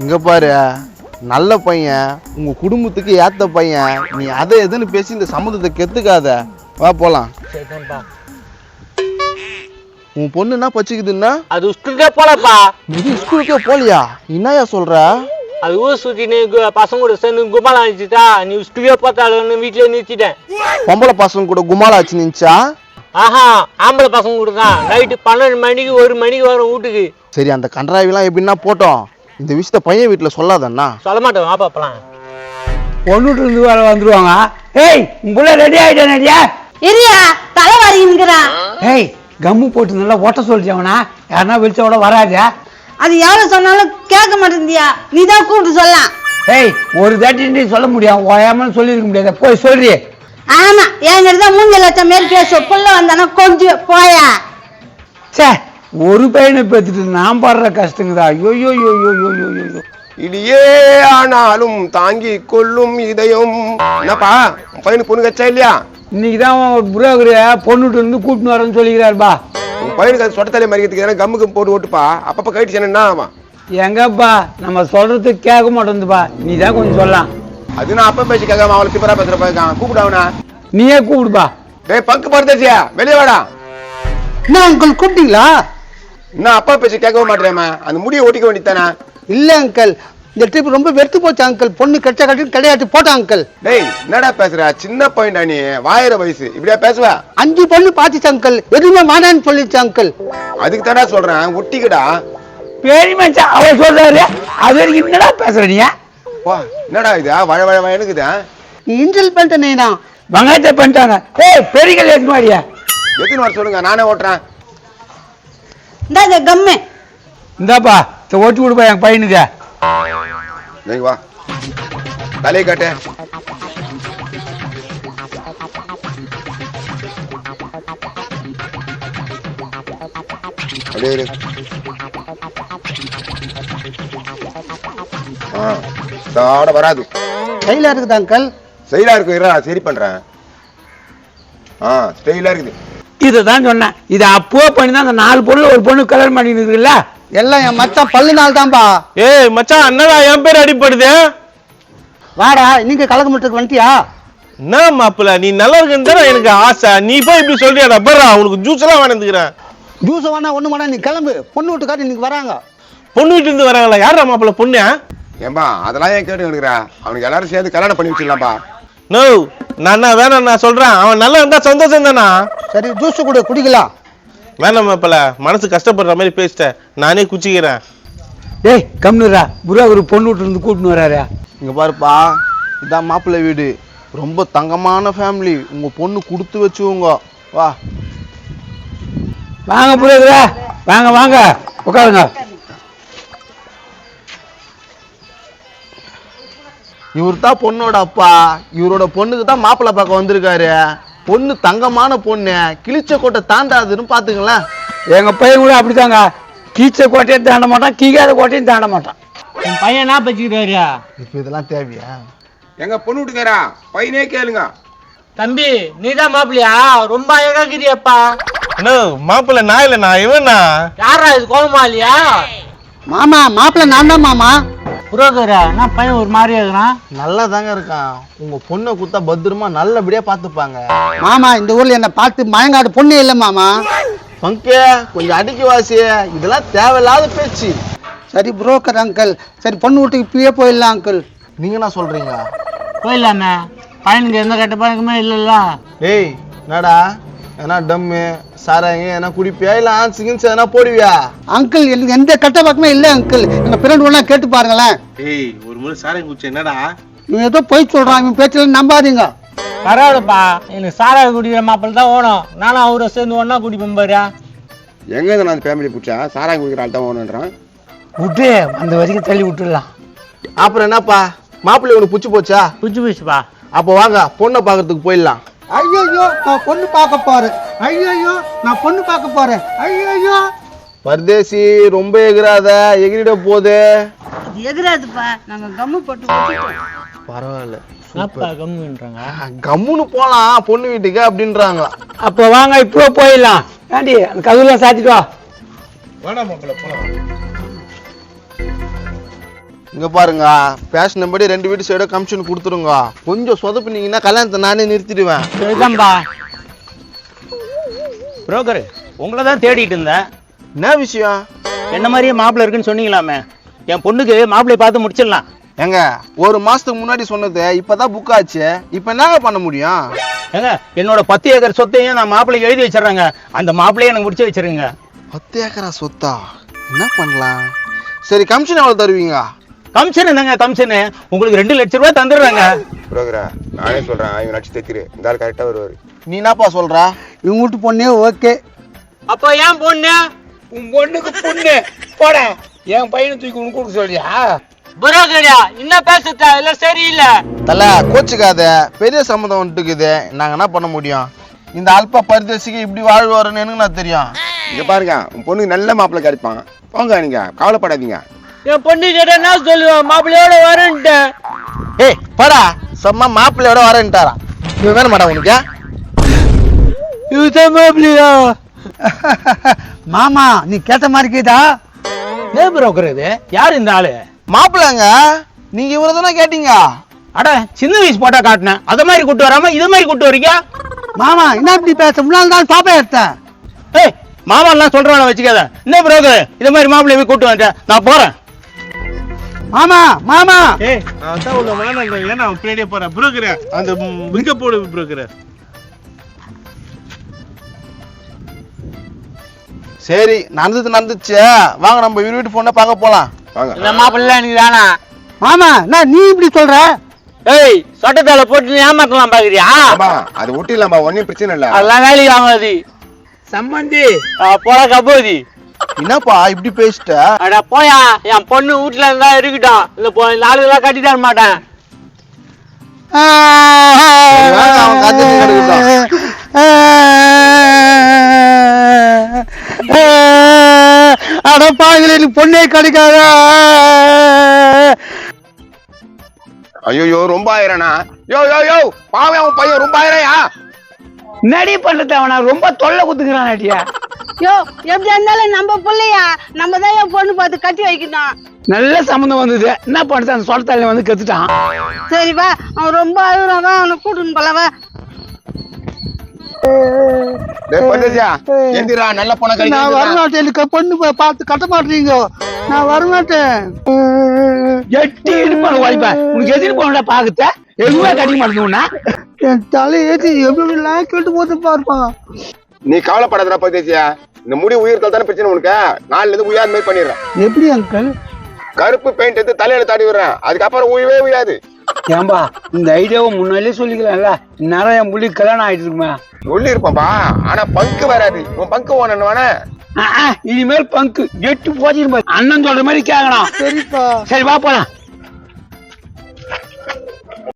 இங்க பாரு, நல்ல பையன், உங்க குடும்பத்துக்கு ஏத்த பையன். நீ அதை எதுன்னு பேசி இந்த சம்மந்தத்தை கெத்துக்காத. வா போலாம். உன் பொண்ணு என்ன பச்சுக்குதுன்னா அது ஸ்கூலுக்கே போலப்பா. இது ஸ்கூலுக்கே போலியா? என்னையா சொல்ற? அது ஊர் சுத்தி நீ பசங்க கூட சேர்ந்து கும்பாலம் ஆச்சுட்டா, நீ ஸ்கூலுக்கே போத்தாலும் வீட்டுல நிறுத்திட்டேன். பொம்பளை பசங்க கூட குமாலாச்சு நின்ச்சா? ஆஹா, ஆம்பளை பசங்க கூட தான். நைட்டு 12 மணிக்கு 1 மணிக்கு வரும் வீட்டுக்கு. சரி, அந்த கன்றாவிலாம் எப்படின்னா போட்டோம். இந்த விஷயத்த பையன் வீட்டுல சொல்லாதண்ணா. சொல்ல மாட்டேன், வா பாப்பலாம். பொண்ணுட்டு இருந்து வேற வந்துருவாங்க. ஏய், உங்களை ரெடி ஆயிட்டேன். ரெடியா இரியா, தலை வாரிங்கிறான். ஏய், கம்மு போட்டு நல்லா ஓட்ட சொல்லிச்சவனா, யாருன்னா வெளிச்சோட வராதா? அது எவ்வளவு சொன்னாலும் கேட்க மாட்டேந்தியா, நீ தான் கூப்பிட்டு சொல்லலாம். ஏய், ஒரு தாட்டி சொல்ல முடியும், ஓயாமல் சொல்லியிருக்க முடியாது. போய் சொல்றி. ஆமா, என்கிட்ட 3 லட்சம் மேல் பேச புள்ள வந்தானா கொஞ்சம் போயா. சே, ஒரு பையனை பேத்துட்டு நான் படுற கஷ்டங்குதா. ஐயோ யோ யோ யோ யோ யோ யோ. இடியே ஆனாலும் தாங்கி கொள்ளும் இதயம். என்னப்பா, பையனுக்கு பொண்ணு கச்சா இல்லையா? இன்னைக்குதான் புரோகர் பொண்ணுட்டு இருந்து கூட்டின்னு வரேன்னு சொல்லிக்கிறாருப்பா. உன் பையனுக்கு அது சொட்ட தலை மறிக்கிறதுக்கு கம்முக்கு போட்டு ஓட்டுப்பா. அப்பப்ப கைட்டு என்ன ஆமா? எங்கப்பா நம்ம சொல்றதுக்கு கேட்க மாட்டேங்குதுப்பா. நீ தான் கொஞ்சம் சொல்லலாம். அது நான் அப்ப பேசி கேட்காம அவளை திப்பரா பேசுறப்ப கூப்பிடாவனா? நீயே கூப்பிடுப்பா. டேய் பங்கு படுத்தாச்சியா, வெளியே வாடா. என்ன அங்கிள் கூப்பிட்டீங்களா? இன்னும் அப்பா பேசி கேட்கவே மாட்டேறேம்மா. அந்த முடியை ஓட்டிக்க வேண்டியதானே? இல்ல அங்கிள், இந்த ட்ரிப் ரொம்ப வெறுத்து போச்சு அங்கிள். பொண்ணு கட்ட கட்டி கிடையாது போட்டா அங்கிள். டேய் என்னடா பேசுற? சின்ன பையன்டா நீ, வாயிற வயசு. இப்படியா பேசுவ? 5 பொண்ணு பாத்துச்சு அங்கிள், எதுவுமே மாடான்னு சொல்லிச்சு அங்கிள். அதுக்கு தானே சொல்றேன், ஒட்டிக்கடா. பெரிய மச்சான் அவர் சொல்றாரு, அது வரைக்கும் என்னடா பேசுற நீ? வா, என்னடா இது வழ வழ வயனுக்குதா? நீ இன்சல்ட் பண்ணிட்டேனா? வெங்காயத்தை பண்ணிட்டாங்க. ஏய், பெரிய கல் எடுத்து மாடியா. எத்தனை வர சொல்லுங்க, நானே ஓட்டுறேன். இந்த கம்மு இந்தாப்பா, ஓட்டி விடுப்பா என் பையனுக்கு. நீங்க வா, தலையை காட்டு. அப்படியே இரு. தாட வராது. கையில இருக்குது அங்கிள். ஸ்டைலா இருக்கு, இருடா சரி பண்றேன். ஸ்டைலா இருக்குது. இதான் சொன்னேன், இதை அப்போ பண்ணி தான் அந்த 4 பொண்ணு ஒரு பொண்ணு கல்யாணம் பண்ணிட்டு இருக்குல்ல. எல்லாம் என் மச்சான் பல்லு நாள் தான்பா. ஏய் மச்சான், என்னடா என் பேர் அடிப்படுது? வாடா, நீங்க கலக்கமட்டுக்கு வந்துட்டியா? என்ன மாப்பிள்ள, நீ நல்லா இருக்குன்னு எனக்கு ஆசை. நீ போய் இப்படி சொல்றியாடா? பர்றா, உனக்கு ஜூஸ் எல்லாம் வேணுந்துக்கிறேன். ஜூஸ் வேணா ஒண்ணு வேணா, நீ கிளம்பு. பொண்ணு வீட்டுக்காரர் இன்னைக்கு வராங்க. பொண்ணு வீட்டு இருந்து வராங்களா? யாரா மாப்பிள்ள பொண்ணு? ஏன்பா அதெல்லாம் ஏன் கேட்டு எடுக்கிறா? அவனுக்கு எல்லாரும் சேர்ந்து கல்யாணம் பண்ணி வச்சிடலாம்பா. நோ, நான் வேணாம், நான் சொல்றேன். அவன் நல்லா இருந்தா சந்தோஷம் தானா? சரி, ஜூஸ் கூட குடிக்கலாம். வேணாம் மாப்பிள்ள, மனசு கஷ்டப்படுற மாதிரி பேசிட்டேன், நானே குச்சிக்கிறேன். டேய் கம்னுரா, புரோகர் பொண்ணு விட்டு இருந்து கூட்டின்னு வராரு. இங்க பாருப்பா, இதான் மாப்பிள்ளை வீடு. ரொம்ப தங்கமான ஃபேமிலி. உங்க பொண்ணு கொடுத்து வச்சுங்க. வா வாங்க புரோகரா, வாங்க வாங்க உட்காருங்க. இவர் தான் பொண்ணோட அப்பா. இவரோட பொண்ணுக்கு தான் மாப்பிள்ளை பார்க்க வந்திருக்காரு. பொண்ணு தங்கமான பொண்ணு, கிழிச்ச கோட்டை தாண்டாதுன்னு பாத்துங்களேன். எங்க பையன் கூட அப்படித்தாங்க, கீச்ச கோட்டையும் தாண்ட மாட்டான், கீகாத கோட்டையும் தாண்ட மாட்டான். என் பையன் என்ன பச்சுக்கிறாரியா? இப்ப இதெல்லாம் தேவையா? எங்க பொண்ணு விட்டுக்காரா, பையனே கேளுங்க. தம்பி, நீதான் மாப்பிள்ளையா? ரொம்ப அழகாக்கிறியப்பா. மாப்பிள்ள நான் இல்ல, நான் இவனா. யாரா இது, கோபமா இல்லையா? மாமா, மாப்பிள்ளை நான் தான் மாமா. புரோகரா, நான் பையன் ஒரு மாதிரியா இருக்கிறான். நல்லா தாங்க இருக்கான். உங்க பொண்ணை கொடுத்தா பத்திரமா நல்லபடியா பாத்துப்பாங்க. மாமா, இந்த ஊர்ல என்ன பார்த்து மயங்காடு பொண்ணு இல்ல மாமா. பங்கே கொஞ்சம் அடிக்க வாசி, இதெல்லாம் தேவையில்லாத பேச்சு. சரி புரோக்கர் அங்கிள், சரி பொண்ணு வீட்டுக்கு இப்பயே போயிடலாம் அங்கிள். நீங்க என்ன சொல்றீங்க? போயிடலாமே, பையனுக்கு எந்த கெட்ட பழக்கமே இல்லைல்ல. ஏய் என்னடா, ஏன்னா டம்மு சாராங்க ஏன்னா குடிப்பியா இல்ல ஆன்சிங்கன்னு எதனா போடுவியா? அங்கிள், எனக்கு எந்த கெட்ட பழக்கமே இல்லை அங்கிள். எங்க பிரெண்ட் ஒண்ணா கேட்டு பாருங்களேன். ஏய், ஒரு முறை சாராயம் குடிச்சு என்னடா? இவன் ஏதோ போய் சொல்றான், இவன் பேச்சுல நம்பாதீங்க. பரவாயில்லப்பா, எனக்கு சாராயம் குடிக்கிற மாப்பிள்ள தான் ஓணும். நானும் அவரை சேர்ந்து ஒன்னா குடிப்பேன் பாரு. எங்க இருந்து அந்த ஃபேமிலி பிடிச்சா சாராயம் குடிக்கிற ஆள் தான் ஓணுன்றான். விட்டு அந்த வரைக்கும் தள்ளி விட்டுடலாம். அப்புறம் என்னப்பா, மாப்பிள்ளை உனக்கு புடிச்சு போச்சா? புடிச்சு போச்சுப்பா. அப்போ வாங்க பொண்ணை பாக்குறதுக்கு போயிடலாம். ஐயோ, நான் பொண்ணு பார்க்க போறேன். ஐயோ, நான் பொண்ணு பார்க்க போறேன். ஐயோ, பர்தேசி ரொம்ப எகிராத, எகிரிட போதே. எதிராதுப்பா, நாங்க கம்மு போட்டு பரவாயில்ல, கம்முன்றாங்க. கம்முன்னு போலாம் பொண்ணு வீட்டுக்கு அப்படின்றாங்க. அப்ப வாங்க இப்போ போயிடலாம். ஏண்டி அந்த கதவுலாம் சாத்திட்டு வா. வேணாம் மாப்பிள்ள, போலாம். இங்க பாருங்க, பேசினபடி 2 வீட்டு சைடோ கமிஷன் கொடுத்துருங்க. கொஞ்சம் சொதப்புனீங்கன்னா கல்யாணத்தை நானே நிறுத்திடுவேன். சரிதான்பா. புரோக்கர், உங்களை தான் தேடிட்டு இருந்தேன். என்ன விஷயம்? என்ன மாதிரியே மாப்பிள்ளை இருக்குன்னு சொன்னீங்களாமே, என் பொண்ணுக்கு மாப்பிள்ளையை பார்த்து முடிச்சிடலாம். ஏங்க, 1 மாசத்துக்கு முன்னாடி சொன்னது இப்பதான் புக் ஆச்சு. இப்ப என்ன பண்ண முடியும்? ஏங்க, என்னோட 10 ஏக்கர் சொத்தையும் நான் மாப்பிள்ளை எழுதி வச்சிடறேங்க. அந்த மாப்பிள்ளையை எனக்கு முடிச்சு வச்சிருங்க. 10 ஏக்கரா சொத்தா? என்ன பண்ணலாம்? சரி, கமிஷன் எவ்வளவு தருவீங்க? கமிஷன் என்னங்க கமிஷனு? உங்களுக்கு 2 லட்சம் ரூபாய் தந்துடுறாங்க. புரோக்கரா, நானே சொல்றேன், இவன் அடிச்சு தைக்கிறேன். இந்த ஆள் கரெக்டா வருவாரு. நீ என்னப்பா சொல்ற? இவங்க வீட்டு பொண்ணே ஓகே. அப்போ ஏன் பொண்ணு? உன் பொண்ணுக்கு பொண்ணு போட, என் பையனை தூக்கி உனக்கு கொடுக்க சொல்லியா? புரோக்கரா, என்ன பேசுறா? எல்லாம் சரியில்லை. தல கோச்சுக்காத, பெரிய சம்மந்தம் வந்துட்டுக்குது. நாங்க என்ன பண்ண முடியும்? இந்த அல்ப பரிதேசிக்கு இப்படி வாழ்வாருன்னு எனக்கு நான் தெரியும். இங்க பாருங்க, உன் பொண்ணுக்கு நல்ல மாப்பிள்ளை கிடைப்பான். போங்க, நீங்க கவலைப்படாதீங்க. என் பொண்ணு கேட்டா என்ன சொல்லுவான்? மாப்பிள்ளையோட வரேன்ட்டு. ஏய் படா, சும்மா மாப்பிள்ளையோட வரேன்ட்டாரா? இவன் வேணும் மாடா உனக்கு? இதுதான் மாப்பிள்ளையா? மாமா, நீ கேட்ட மாதிரி கேட்டா? ஏ புரோக்கர், இது யார் இந்த ஆளு? மாப்பிள்ளைங்க, நீங்க இவரை தானே கேட்டீங்க? அட, சின்ன வயசு போட்டா காட்டினேன். அத மாதிரி கூட்டு வராம இத மாதிரி கூட்டு வரீங்க? மாமா என்ன இப்படி பேச? முன்னாள் தான் பாப்பா எடுத்தேன். ஏய், மாமா எல்லாம் சொல்றவன வச்சுக்காத. என்ன புரோக்கர், இத மாதிரி மாப்பிள்ளைய கூட்டு வந்துட்டேன், நான் போறேன். மாமா மாமா ஏய், அதான் உள்ள மனநல நான் பின்னாடியே போறேன். புரோக்கர், அந்த பிங்க போடு புரோக்கர். சரி, நடந்துச்சு. வாங்க நம்ம இவர் வீட்டு பொண்ணை பார்க்க போலாம். வாங்க. இந்த மாப்பிள்ளை நீ தானா? மாமா, நான் நீ இப்படி சொல்ற? ஏய், சொட்டத்தால போட்டு நீ ஏமாத்தலாம் பாக்குறியா? ஆமா, அது ஒட்டிடலாம்பா, ஒன்னும் பிரச்சனை இல்ல. அதெல்லாம் வேலைக்கு ஆகாது. சம்பந்தி போல கபோதி. என்னப்பா இப்படி பேசிட்ட? அட போயா, என் பொண்ணு வீட்டுல இருந்தா இருக்கட்டும். இல்ல போ, இந்த ஆளுகெல்லாம் கட்டி தர மாட்டேன். அவன் காத்து கிடக்குதான். அடப்பாங்களே, எனக்கு பொண்ணே கிடைக்காதா? ஐயோ, ரொம்ப ஆயிரண்ணா. யோ யோ யோ, பாவம், அவன் பையன் ரொம்ப ஆயிரையா? நடி பண்றது அவனா ரொம்ப தொல்லை குத்துக்கிறான். அடியா யோ, எப்படி இருந்தாலும் நம்ம பிள்ளையா, நம்ம தான் என் பொண்ணு பார்த்து கட்டி வைக்கணும். நல்ல சம்மந்தம் வந்தது. என்ன பண்றது? அந்த சொலத்தால வந்து கத்துட்டான். சரி வா, அவன் ரொம்ப அழுகுறான், அவனை கூட்டுன்னு போலவா. டேய் பரதேசியா, எந்திரா, நல்ல பொண்ணை நான் கழிக்க. வரமாட்டேன். எனக்கு பொண்ணு பார்த்து கட்ட மாட்டீங்க. நான் வரமாட்டேன். எட்டி இருப்பான் வாய்ப்பேன். உனக்கு எதிரி போன பாக்குத்த எதுவுமே கட்டிக்க மாட்டேங்குண்ணா. என் தலை ஏற்றி எப்படி எல்லாம் கேட்டு போது பார்ப்பான். நீ கவலைப்படாதடா பரதேசியா. இந்த முடி உயிர்த்தால் தானே பிரச்சனை உனக்கு. நாலுல இருந்து உயாத மாதிரி பண்ணிடுறேன். எப்படி அங்கிள்? கருப்பு பெயிண்ட் எடுத்து தலையில தாடி விடுறேன். அதுக்கப்புறம் உயவே உயாது. ஏன்பா, இந்த ஐடியாவை முன்னாலே சொல்லிக்கலாம்ல. நிறைய முடி கல்யாணம் ஆயிட்டு இருக்குமா? சொல்லி இருப்பான்பா, ஆனா பங்கு வராது. உன் பங்கு ஓனன்னு இனிமேல் பங்கு எட்டு போச்சு. அண்ணன் சொல்ற மாதிரி கேட்கணும். சரிப்பா. சரி வா போலாம்.